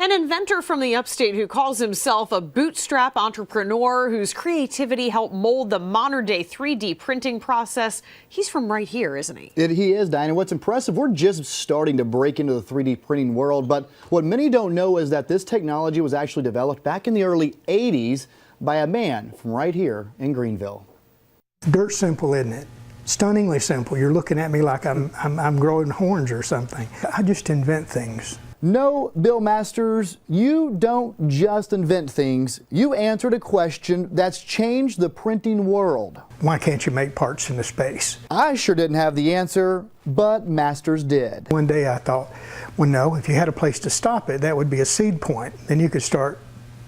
An inventor from the upstate who calls himself a bootstrap entrepreneur whose creativity helped mold the modern-day 3D printing process. He's from right here, isn't he? He is, Diane. And what's impressive, we're just starting to break into the 3D printing world. But what many don't know is that this technology was actually developed back in the early 80s by a man from right here in Greenville. Dirt simple, isn't it? Stunningly simple. You're looking at me like I'm growing horns or something. I just invent things. No, Bill Masters, you don't just invent things. You answered a question that's changed the printing world. Why can't you make parts into space? I sure didn't have the answer, but Masters did. One day I thought, well, no, if you had a place to stop it, that would be a seed point. Then you could start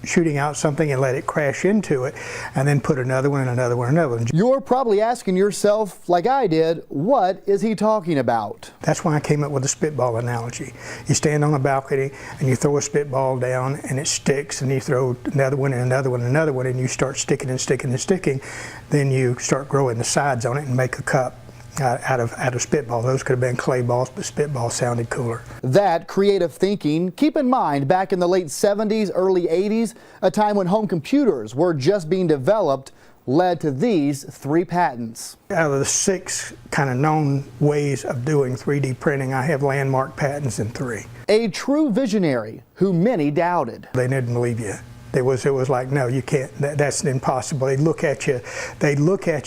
shooting out something and let it crash into it, and then put another one and another one and another one. You're probably asking yourself, like I did, what is he talking about? That's why I came up with the spitball analogy. You stand on a balcony and you throw a spitball down and it sticks, and you throw another one and another one and another one, and you start sticking and sticking and sticking. Then you start growing the sides on it and make a cup out of spitball. Those could have been clay balls, but spitball sounded cooler. That creative thinking, keep in mind, back in the late 70s, early 80s, a time when home computers were just being developed, led to these 3 patents. Out of the 6 kind of known ways of doing 3D printing, I have landmark patents in 3. A true visionary who many doubted. They didn't believe you. It was like, no, you can't, that's impossible. They'd look at you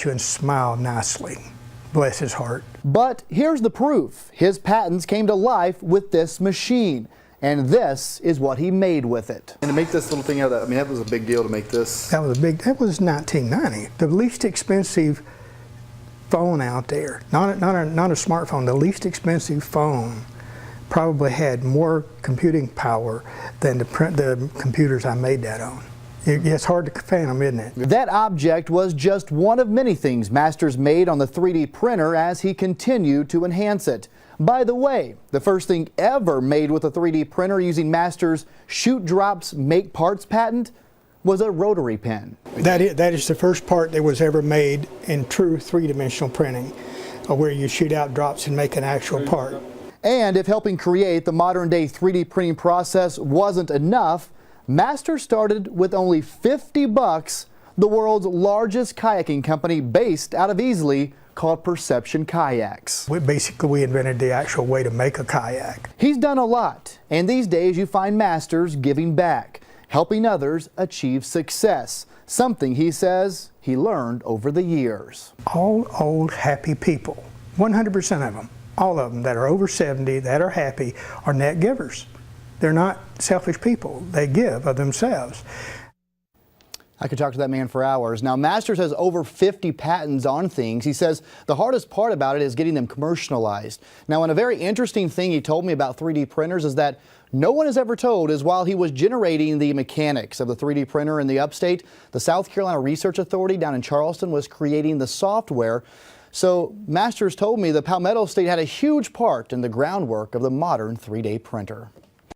and smile nicely. Bless his heart. But here's the proof. His patents came to life with this machine, and this is what he made with it. And to make this little thing out of that, I mean, that was a big deal to make this. That was 1990. The least expensive phone out there, not a smartphone, the least expensive phone probably had more computing power than the computers I made that on. It's hard to fathom, isn't it? That object was just one of many things Masters made on the 3D printer as he continued to enhance it. By the way, the first thing ever made with a 3D printer using Masters' shoot drops make parts patent was a rotary pen. That is the first part that was ever made in true 3-dimensional printing, where you shoot out drops and make an actual part. And if helping create the modern-day 3D printing process wasn't enough, Masters started with only $50, the world's largest kayaking company based out of Easley called Perception Kayaks. We invented the actual way to make a kayak. He's done a lot, and these days you find Masters giving back, helping others achieve success, something he says he learned over the years. All old, happy people, 100% of them, all of them that are over 70 that are happy are net givers. They're not selfish people. They give of themselves. I could talk to that man for hours. Now, Masters has over 50 patents on things. He says the hardest part about it is getting them commercialized. Now, and a very interesting thing he told me about 3D printers is that no one has ever told is while he was generating the mechanics of the 3D printer in the upstate, the South Carolina Research Authority down in Charleston was creating the software. So Masters told me the Palmetto State had a huge part in the groundwork of the modern 3D printer.